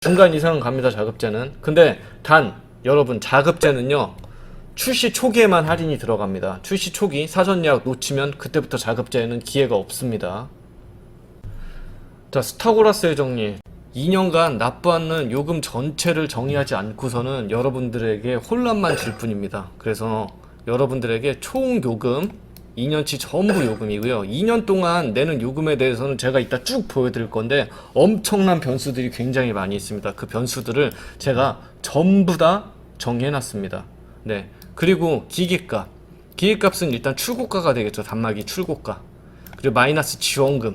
중간 이상은 갑니다, 자급제는. 근데 단 여러분, 자급제는요 출시 초기에만 할인이 들어갑니다. 출시 초기 사전 예약 놓치면 그때부터 자급제에는 기회가 없습니다. 자, 스타고라스의 정리. 2년간 납부하는 요금 전체를 정의하지 않고서는 여러분들에게 혼란만 줄 뿐입니다. 그래서 여러분들에게 총 요금 2년치 전부 요금이고요. 2년 동안 내는 요금에 대해서는 제가 이따 쭉 보여드릴 건데 엄청난 변수들이 굉장히 많이 있습니다. 그 변수들을 제가 전부 다 정리해놨습니다. 네. 그리고 기기값. 기기값은 일단 출고가가 되겠죠. 단말기 출고가. 그리고 마이너스 지원금.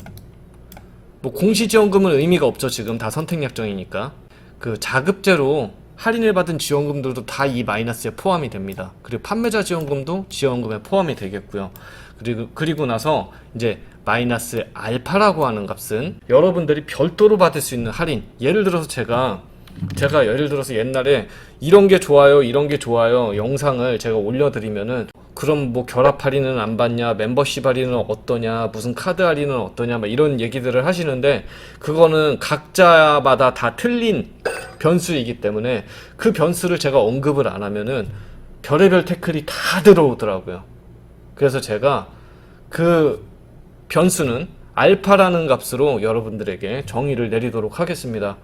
뭐 공시지원금은 의미가 없죠. 지금 다 선택약정이니까. 그 자급제로 할인을 받은 지원금들도 다 이 마이너스에 포함이 됩니다. 그리고 판매자 지원금도 지원금에 포함이 되겠고요. 그리고 나서 이제 마이너스 알파라고 하는 값은 여러분들이 별도로 받을 수 있는 할인. 예를 들어서 제가 예를 들어서 옛날에 이런 게 좋아요, 이런 게 좋아요 영상을 제가 올려드리면은 그럼 뭐 결합 할인은 안 받냐, 멤버십 할인은 어떠냐, 무슨 카드 할인은 어떠냐, 막 이런 얘기들을 하시는데 그거는 각자마다 다 틀린 변수이기 때문에 그 변수를 제가 언급을 안 하면은 별의별 태클이 다 들어오더라고요. 그래서 제가 그 변수는 알파라는 값으로 여러분들에게 정의를 내리도록 하겠습니다.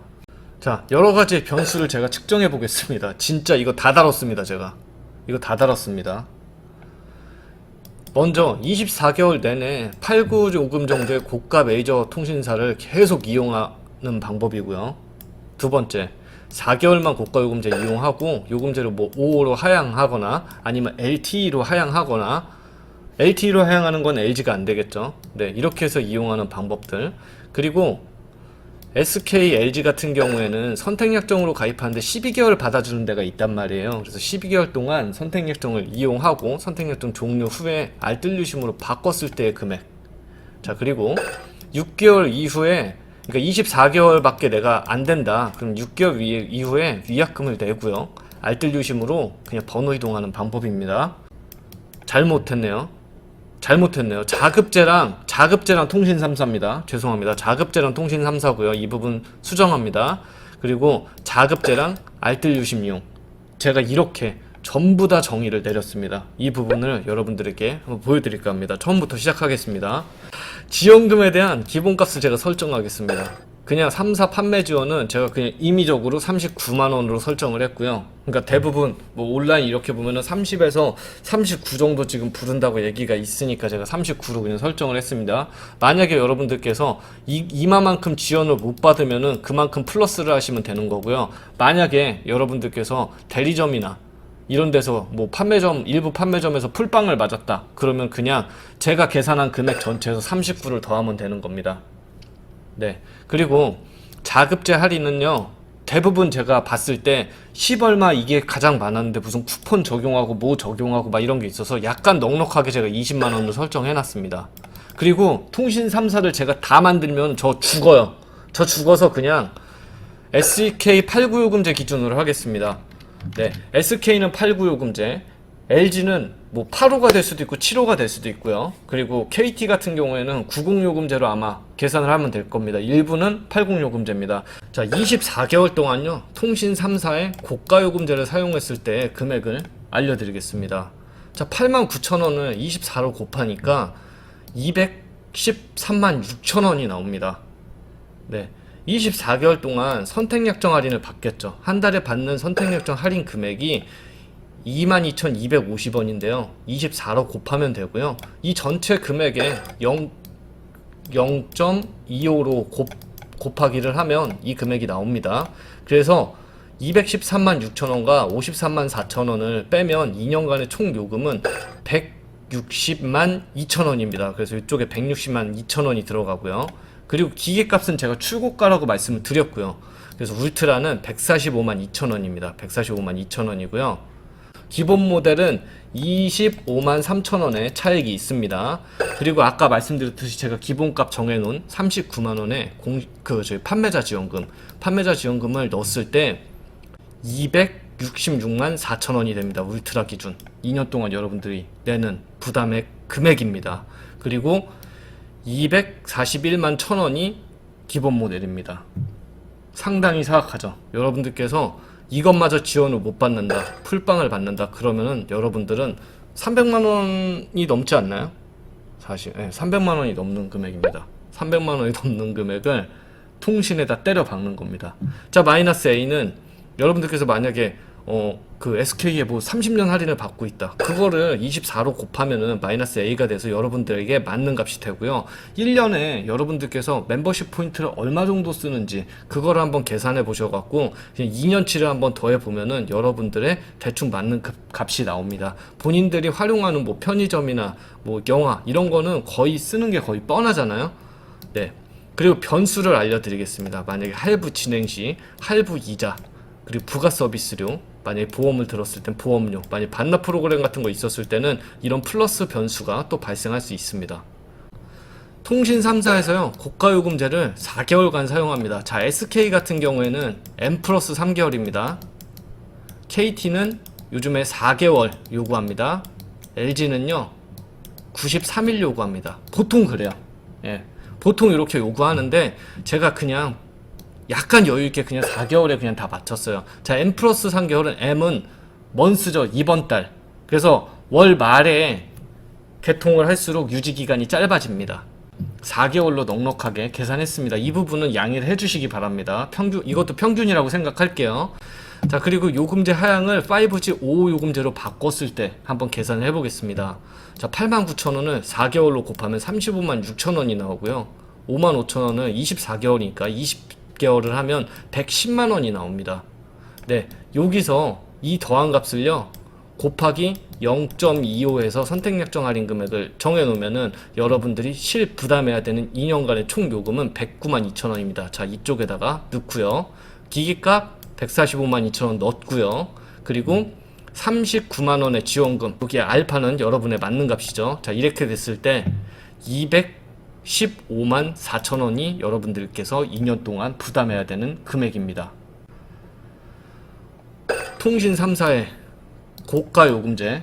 자, 여러가지 변수를 제가 측정해 보겠습니다. 진짜 이거 다 다뤘습니다. 제가 이거 다 다뤘습니다. 먼저 24개월 내내 89 요금 정도의 고가 메이저 통신사를 계속 이용하는 방법이고요. 두 번째, 4개월만 고가 요금제 이용하고 요금제를 뭐 5호로 하향하거나 아니면 LTE로 하향하거나, LTE로 하향하는 건 LG가 안 되겠죠. 네, 이렇게 해서 이용하는 방법들. 그리고 SK, LG 같은 경우에는 선택약정으로 가입하는데 12개월 받아주는 데가 있단 말이에요. 그래서 12개월 동안 선택약정을 이용하고 선택약정 종료 후에 알뜰유심으로 바꿨을 때의 금액. 자, 그리고 6개월 이후에, 그러니까 24개월밖에 내가 안 된다. 그럼 6개월 이후에 위약금을 내고요. 알뜰유심으로 그냥 번호 이동하는 방법입니다. 잘못했네요. 자급제랑 통신 3사입니다. 죄송합니다. 자급제랑 통신 3사고요. 이 부분 수정합니다. 그리고 자급제랑 알뜰유심용. 제가 이렇게 전부 다 정의를 내렸습니다. 이 부분을 여러분들에게 한번 보여드릴까 합니다. 처음부터 시작하겠습니다. 지원금에 대한 기본값을 제가 설정하겠습니다. 그냥 3사 판매 지원은 제가 그냥 임의적으로 39만원으로 설정을 했고요. 그러니까 대부분 뭐 온라인 이렇게 보면은 30에서 39 정도 지금 부른다고 얘기가 있으니까 제가 39로 그냥 설정을 했습니다. 만약에 여러분들께서 이마만큼 지원을 못 받으면은 그만큼 플러스를 하시면 되는 거고요. 만약에 여러분들께서 대리점이나 이런 데서 뭐 일부 판매점에서 풀빵을 맞았다 그러면 그냥 제가 계산한 금액 전체에서 39를 더하면 되는 겁니다. 네. 그리고 자급제 할인은요, 대부분 제가 봤을 때 10얼마 이게 가장 많았는데 무슨 쿠폰 적용하고 뭐 적용하고 막 이런 게 있어서 약간 넉넉하게 제가 20만원을 설정해 놨습니다. 그리고 통신 3사를 제가 다 만들면 저 죽어요. 저 죽어서 그냥 SK 89요금제 기준으로 하겠습니다. 네. SK는 89요금제, LG는 뭐 8호가 될 수도 있고 7호가 될 수도 있고요. 그리고 KT 같은 경우에는 90요금제로 아마 계산을 하면 될 겁니다. 일부는 80요금제입니다. 자, 24개월 동안요, 통신 3사의 고가요금제를 사용했을 때 금액을 알려드리겠습니다. 자, 89,000원을 24로 곱하니까 213만 6천원이 나옵니다. 네. 24개월 동안 선택약정 할인을 받겠죠. 한 달에 받는 선택약정 할인 금액이 22,250원인데요. 24로 곱하면 되고요. 이 전체 금액에 0.25로 곱하기를 하면 이 금액이 나옵니다. 그래서 213만 6천원과 53만 4천원을 빼면 2년간의 총 요금은 160만 2천원입니다. 그래서 이쪽에 160만 2천원이 들어가고요. 그리고 기계값은 제가 출고가라고 말씀을 드렸고요. 그래서 울트라는 145만 2천원입니다. 145만 2천원이고요. 기본 모델은 25만 3천원의 차익이 있습니다. 그리고 아까 말씀드렸듯이 제가 기본값 정해놓은 39만원의 저희 판매자 지원금을 넣었을 때 266만 4천원이 됩니다. 울트라 기준 2년 동안 여러분들이 내는 부담의 금액입니다. 그리고 241만 1천원이 기본 모델입니다. 상당히 사악하죠. 여러분들께서 이것마저 지원을 못 받는다, 풀빵을 받는다 그러면은 여러분들은 300만 원이 넘지 않나요? 사실 300만 원이 넘는 금액입니다. 300만 원이 넘는 금액을 통신에다 때려 박는 겁니다. 자, 마이너스 A는 여러분들께서 만약에 그 SK에 뭐 30년 할인을 받고 있다. 그거를 24로 곱하면은 마이너스 A가 돼서 여러분들에게 맞는 값이 되고요. 1년에 여러분들께서 멤버십 포인트를 얼마 정도 쓰는지 그거를 한번 계산해 보셔갖고 2년치를 한번 더해 보면은 여러분들의 대충 맞는 값이 나옵니다. 본인들이 활용하는 뭐 편의점이나 뭐 영화 이런 거는 거의 쓰는 게 거의 뻔하잖아요. 네. 그리고 변수를 알려드리겠습니다. 만약에 할부 진행 시 할부 이자 그리고 부가 서비스료, 만약에 보험을 들었을 땐 보험료, 만약에 반납 프로그램 같은 거 있었을 때는 이런 플러스 변수가 또 발생할 수 있습니다. 통신 3사에서요 고가요금제를 4개월간 사용합니다. 자, SK 같은 경우에는 M 플러스 3개월입니다. KT는 요즘에 4개월 요구합니다. LG는요 93일 요구합니다. 보통 그래요. 예, 보통 이렇게 요구하는데 제가 그냥 약간 여유있게 그냥 4개월에 그냥 다 맞췄어요. 자, M 플러스 3개월은 M은 먼스죠. 이번 달. 그래서 월 말에 개통을 할수록 유지기간이 짧아집니다. 4개월로 넉넉하게 계산했습니다. 이 부분은 양해를 해주시기 바랍니다. 이것도 평균이라고 생각할게요. 자, 그리고 요금제 하향을 5G 5호 요금제로 바꿨을 때 한번 계산을 해보겠습니다. 자, 89,000원을 4개월로 곱하면 35만 6천원이 나오고요. 5만 5천원은 24개월이니까 20개월을 하면 110만 원이 나옵니다. 네, 여기서 이 더한 값을요 곱하기 0.25에서 선택약정 할인 금액을 정해놓으면은 여러분들이 실부담해야 되는 2년간의 총 요금은 109만 2천원입니다. 자, 이쪽에다가 넣고요. 기기값 145만 2천원 넣고요. 그리고 39만원의 지원금, 여기에 알파는 여러분의 맞는 값이죠. 자, 이렇게 됐을 때 215만 4천원이 여러분들께서 2년 동안 부담해야 되는 금액입니다. 통신 3사의 고가 요금제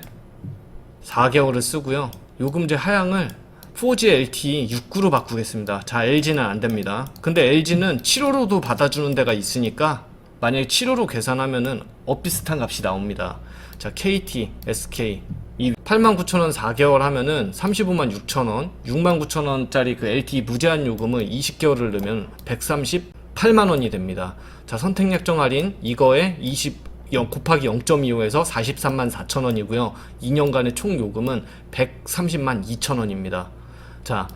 4개월을 쓰고요. 요금제 하향을 4G LTE 6구로 바꾸겠습니다. 자, LG는 안됩니다. 근데 LG는 7호로도 받아주는 데가 있으니까 만약에 7호로 계산하면은 비슷한 값이 나옵니다. 자, KT, SK 이 89,000원 4개월 하면은 35만 6천원, 6만 9천원짜리 그 LTE 무제한 요금을 20개월을 넣으면 138만원이 됩니다. 자, 선택약정 할인 이거에 0 곱하기 0.25에서 43만 4천원이고요. 2년간의 총 요금은 130만 2천원입니다. 자,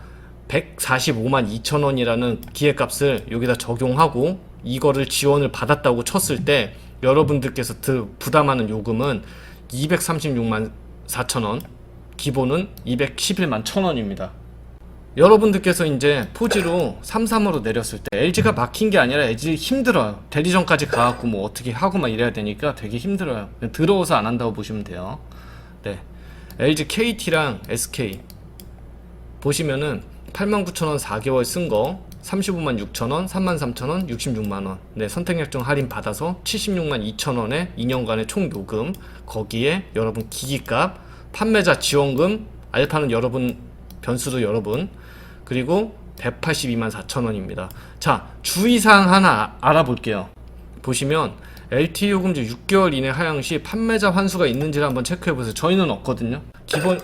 145만 2천원이라는 기획값을 여기다 적용하고 이거를 지원을 받았다고 쳤을 때 여러분들께서 부담하는 요금은 236만 4천원, 기본은 211만 1천원입니다. 여러분들께서 이제 4G로 33으로 내렸을 때 LG가 막힌 게 아니라 LG 힘들어요. 대리점까지 가갖고 뭐 어떻게 하고 막 이래야 되니까 되게 힘들어요. 그냥 들어오서 안 한다고 보시면 돼요. 네, LG KT랑 SK 보시면은 89,000원 4개월 쓴 거 35만 6천원, 3만 3천원, 66만원. 네, 선택약정 할인 받아서 76만 2천원의 2년간의 총 요금, 거기에 여러분 기기값, 판매자 지원금, 알파는 여러분, 변수도 여러분, 그리고 182만 4천원입니다. 자, 주의사항 하나 알아볼게요. 보시면 LTE 요금제 6개월 이내 하향 시 판매자 환수가 있는지를 한번 체크해보세요. 저희는 없거든요. 기본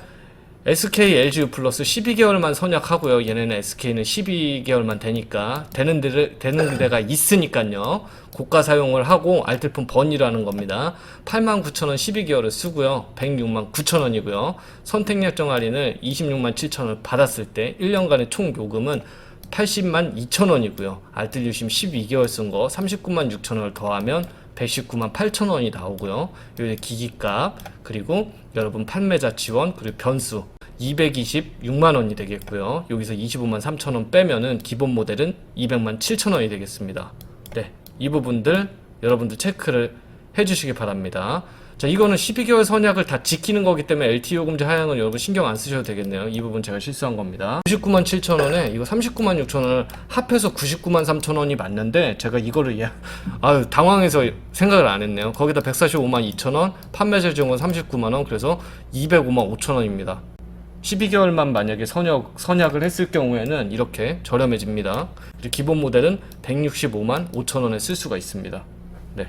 SK, LG U 플러스 12개월만 선약하고요. 얘네는 SK는 12개월만 되니까 되는 데가 있으니까요. 고가 사용을 하고 알뜰폰 번이라는 겁니다. 89,000원 12개월을 쓰고요. 106만 9천원이고요. 선택약정 할인을 26만 7천원을 받았을 때 1년간의 총 요금은 80만 2천원이고요. 알뜰유심 12개월 쓴 거 39만 6천원을 더하면 119만 8천원이 나오고요. 여기 기기값, 그리고 여러분 판매자 지원, 그리고 변수 226만원이 되겠고요. 여기서 25만 3천원 빼면은 기본 모델은 200만 7천원이 되겠습니다. 네, 이 부분들 여러분들 체크를 해주시기 바랍니다. 자, 이거는 12개월 선약을 다 지키는 거기 때문에 LTE 요금제 하향은 여러분 신경 안 쓰셔도 되겠네요. 이 부분 제가 실수한 겁니다. 99만 7천원에 이거 39만 6천원을 합해서 99만 3천원이 맞는데 제가 이거를 당황해서 생각을 안 했네요. 거기다 145만 2천원, 판매자 지원금 39만원, 그래서 205만 5천원입니다. 12개월만 만약에 선약을 했을 경우에는 이렇게 저렴해집니다. 기본 모델은 165만 5천원에 쓸 수가 있습니다. 네.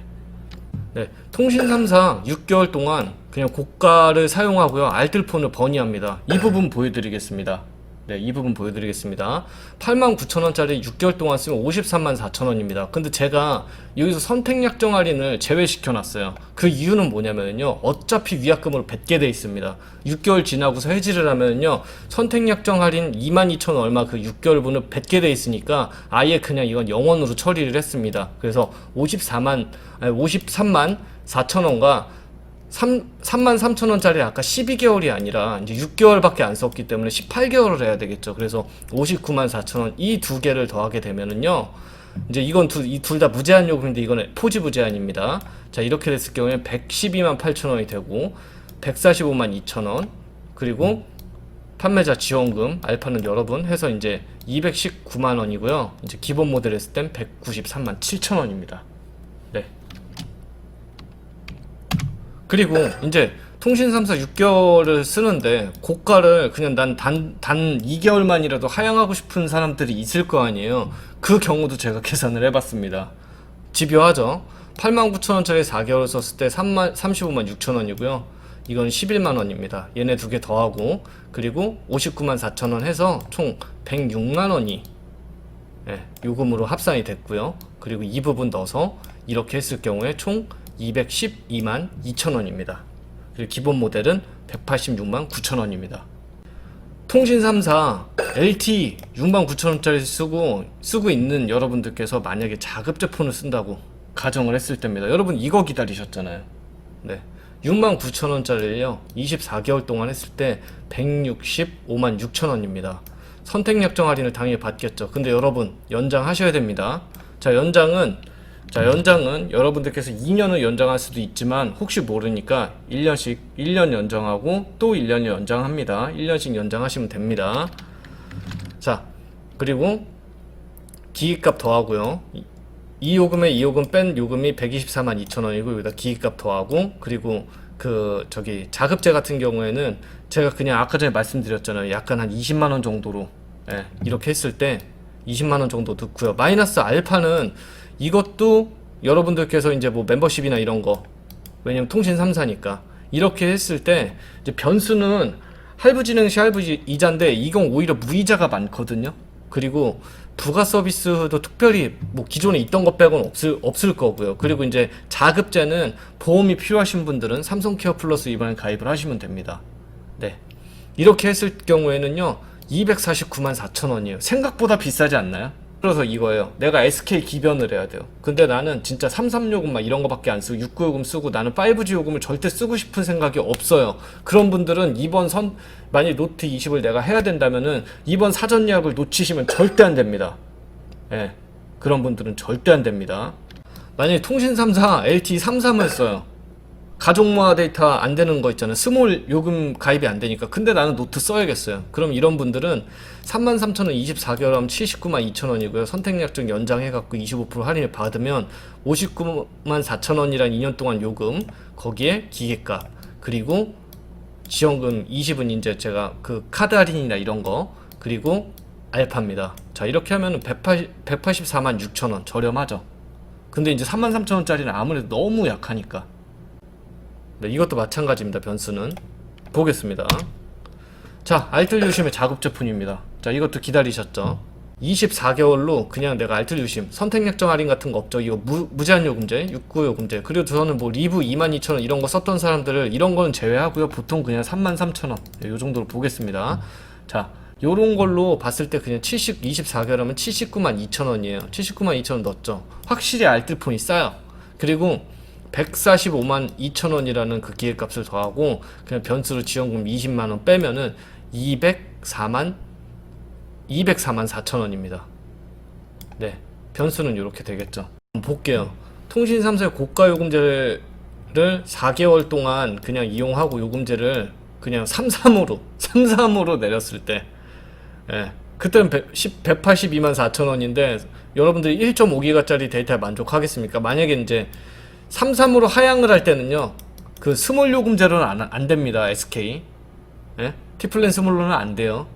네. 통신 3사 6개월 동안 그냥 고가를 사용하고요. 알뜰폰을 번이합니다. 이 부분 보여드리겠습니다. 네, 이 부분 보여드리겠습니다. 89,000원짜리 6개월 동안 쓰면 534,000원입니다. 근데 제가 여기서 선택약정 할인을 제외시켜 놨어요. 그 이유는 뭐냐면요, 어차피 위약금으로 뱉게 돼 있습니다. 6개월 지나고서 해지를 하면요, 선택약정 할인 22,000원 얼마 그 6개월분을 뱉게 돼 있으니까 아예 그냥 이건 영원으로 처리를 했습니다. 그래서 53만 4천원과 33,000원짜리 아까 12개월이 아니라 이제 6개월밖에 안 썼기 때문에 18개월을 해야 되겠죠. 그래서 594,000원 이 두 개를 더하게 되면은요, 이제 이건 이 둘 다 무제한 요금인데 이거는 포지 무제한입니다. 자, 이렇게 됐을 경우에 112만 8천원이 되고 145만 2천원, 그리고 판매자 지원금 알파는 여러분 해서 이제 219만 원이고요. 이제 기본 모델 했을 땐 193만 7천원입니다. 네. 그리고 이제 통신 3사 6개월을 쓰는데 고가를 그냥 난 단 2개월만이라도 하향하고 싶은 사람들이 있을 거 아니에요. 그 경우도 제가 계산을 해봤습니다. 집요하죠. 89,000원짜리 4개월 썼을 때 35만 6천원이고요. 이건 11만원입니다. 얘네 두 개 더하고, 그리고 59만 4천원 해서 총 106만원이 요금으로 합산이 됐고요. 그리고 이 부분 넣어서 이렇게 했을 경우에 총 212만 2천원입니다. 그리고 기본 모델은 186만 9천원입니다. 통신 3사 LTE 6만 9천원짜리 쓰고 있는 여러분들께서 만약에 자급제 폰을 쓴다고 가정을 했을 때입니다. 여러분 이거 기다리셨잖아요. 네. 6만 9천원짜리를요 24개월 동안 했을 때 165만 6천원입니다. 선택약정 할인을 당연히 받겠죠. 근데 여러분 연장하셔야 됩니다. 자, 연장은 여러분들께서 2년을 연장할 수도 있지만 혹시 모르니까 1년 연장하고 또 1년 연장합니다. 1년씩 연장하시면 됩니다. 자, 그리고 기기값 더하고요. 이 요금에 이 요금 뺀 요금이 124만 2천원이고 여기다 기기값 더하고, 그리고 자급제 같은 경우에는 제가 그냥 아까 전에 말씀드렸잖아요. 약간 한 20만원 정도로 이렇게 했을 때 20만원 정도 넣고요. 마이너스 알파는 이것도 여러분들께서 이제 뭐 멤버십이나 이런 거, 왜냐면 통신 3사니까 이렇게 했을 때 이제 변수는 할부 진행 시 할부 이자인데 이건 오히려 무이자가 많거든요. 그리고 부가 서비스도 특별히 뭐 기존에 있던 것 빼고는 없을 거고요. 그리고 이제 자급제는 보험이 필요하신 분들은 삼성 케어 플러스 이번에 가입을 하시면 됩니다. 네. 이렇게 했을 경우에는요 249만 4천원이에요. 생각보다 비싸지 않나요? 그래서 이거예요. 내가 SK 기변을 해야 돼요. 근데 나는 진짜 33요금 막 이런 거밖에 안 쓰고 69요금 쓰고 나는 5G 요금을 절대 쓰고 싶은 생각이 없어요. 그런 분들은 만약에 노트 20을 내가 해야 된다면은 이번 사전 예약을 놓치시면 절대 안 됩니다. 예. 그런 분들은 절대 안 됩니다. 만약에 통신 3사 LTE 33을 써요. 가족무화 데이터 안 되는 거 있잖아요. 스몰 요금 가입이 안 되니까. 근데 나는 노트 써야겠어요. 그럼 이런 분들은 33,000원 24개월 하면 79만 2천원이고요. 선택약정 연장해갖고 25% 할인을 받으면 59만 4천원이란 2년 동안 요금, 거기에 기계값, 그리고 지원금 20은 이제 제가 그 카드 할인이나 이런 거, 그리고 알파입니다. 자, 이렇게 하면 184만 6천원 저렴하죠. 근데 이제 33,000원짜리는 아무래도 너무 약하니까. 네, 이것도 마찬가지입니다. 변수는 보겠습니다. 자, 알뜰유심의 자급제품입니다. 자, 이것도 기다리셨죠? 24개월로 그냥 내가 알뜰유심 선택약정 할인 같은 거 없죠. 이거 무제한 요금제, 69 요금제, 그리고 저는 뭐 리브 22,000원 이런 거 썼던 사람들을 이런 거는 제외하고요. 보통 그냥 33,000원 요 정도로 보겠습니다. 자, 요런 걸로 봤을 때 그냥 24개월 하면 79만 2천원이에요 79만 2천원 넣었죠. 확실히 알뜰폰이 싸요. 그리고 145만 2천원이라는 그 기획값을 더하고 그냥 변수로 지원금 20만원 빼면은 204만 4천원입니다. 네, 변수는 이렇게 되겠죠. 한번 볼게요. 통신 3사의 고가 요금제를 4개월 동안 그냥 이용하고 요금제를 그냥 33으로 내렸을 때, 그때는 182만 4천원인데 여러분들이 1.5기가짜리 데이터에 만족하겠습니까? 만약에 이제 33으로 하향을 할 때는요, 그 스몰 요금제로는 안 됩니다. SK. T플랜 스몰로는 안 돼요.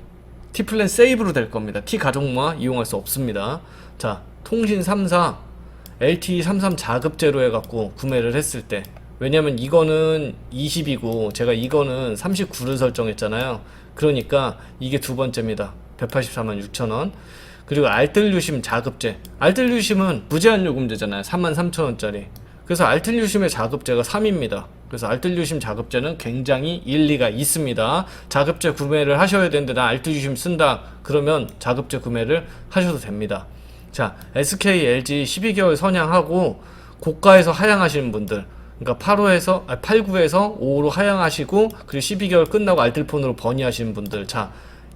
T플랜 세이브로 될 겁니다. T 가족모아 이용할 수 없습니다. 자, 통신 3사 LTE 33 자급제로 해갖고 구매를 했을 때, 왜냐면 이거는 20이고 제가 이거는 39를 설정했잖아요. 그러니까 이게 두 번째입니다. 184만6천원. 그리고 알뜰유심 자급제. 알뜰유심은 무제한 요금제잖아요. 33,000원짜리. 그래서 알뜰유심의 자급제가 3입니다. 그래서 알뜰유심 자급제는 굉장히 일리가 있습니다. 자급제 구매를 하셔야 되는데 나 알뜰유심 쓴다 그러면 자급제 구매를 하셔도 됩니다. 자, SK, LG 12개월 선양하고 고가에서 하향하시는 분들, 그러니까 89에서 5로 하향하시고 그리고 12개월 끝나고 알뜰폰으로 번이하시는 분들, 자,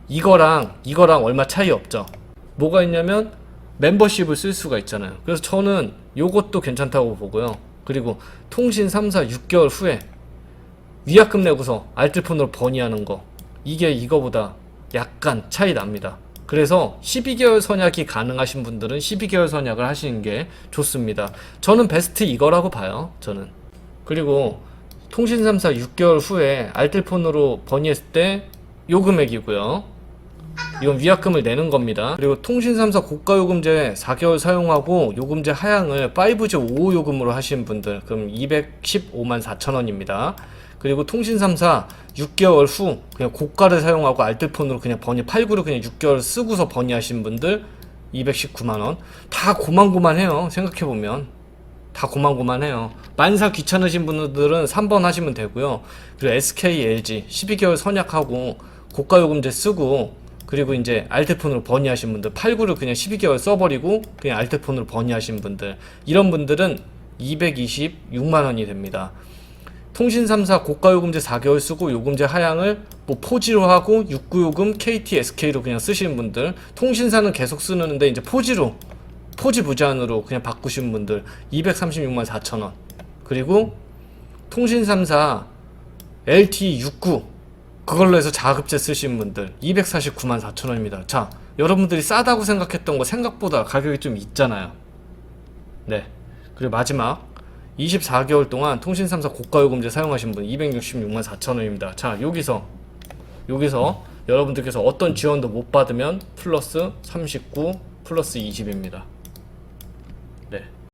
이거랑 얼마 차이 없죠. 뭐가 있냐면 멤버십을 쓸 수가 있잖아요. 그래서 저는 요것도 괜찮다고 보고요. 그리고 통신 3사 6개월 후에 위약금 내고서 알뜰폰으로 번이하는 거, 이게 이거보다 약간 차이 납니다. 그래서 12개월 선약이 가능하신 분들은 12개월 선약을 하시는 게 좋습니다. 저는 베스트 이거라고 봐요. 저는. 그리고 통신 3사 6개월 후에 알뜰폰으로 번이했을 때 요 금액이고요. 이건 위약금을 내는 겁니다. 그리고 통신 3사 고가 요금제 4개월 사용하고 요금제 하향을 5G 5호 요금으로 하시는 분들, 그럼 215만 4천원입니다. 그리고 통신 3사 6개월 후 그냥 고가를 사용하고 알뜰폰으로 그냥 번이 89를 그냥 6개월 쓰고서 번이하시는 분들 219만원. 다 고만고만해요. 생각해보면 다 고만고만해요. 만사 귀찮으신 분들은 3번 하시면 되고요. 그리고 SK, LG 12개월 선약하고 고가 요금제 쓰고 그리고 이제 알뜰폰으로 번이하신 분들, 89를 그냥 12개월 써버리고 그냥 알뜰폰으로 번이하신 분들, 이런 분들은 226만원이 됩니다. 통신 3사 고가 요금제 4개월 쓰고 요금제 하향을 뭐 포지로 하고 69요금 KT, SK로 그냥 쓰시는 분들, 통신사는 계속 쓰는데 이제 포지 무제한으로 그냥 바꾸신 분들 236만 4천원. 그리고 통신 3사 LTE 69 그걸로 해서 자급제 쓰신 분들 249만 4천원입니다. 자, 여러분들이 싸다고 생각했던 거 생각보다 가격이 좀 있잖아요. 네. 그리고 마지막 24개월 동안 통신 3사 고가 요금제 사용하신 분 266만 4천원입니다. 자, 여기서 여러분들께서 어떤 지원도 못 받으면 플러스 39 플러스 20입니다.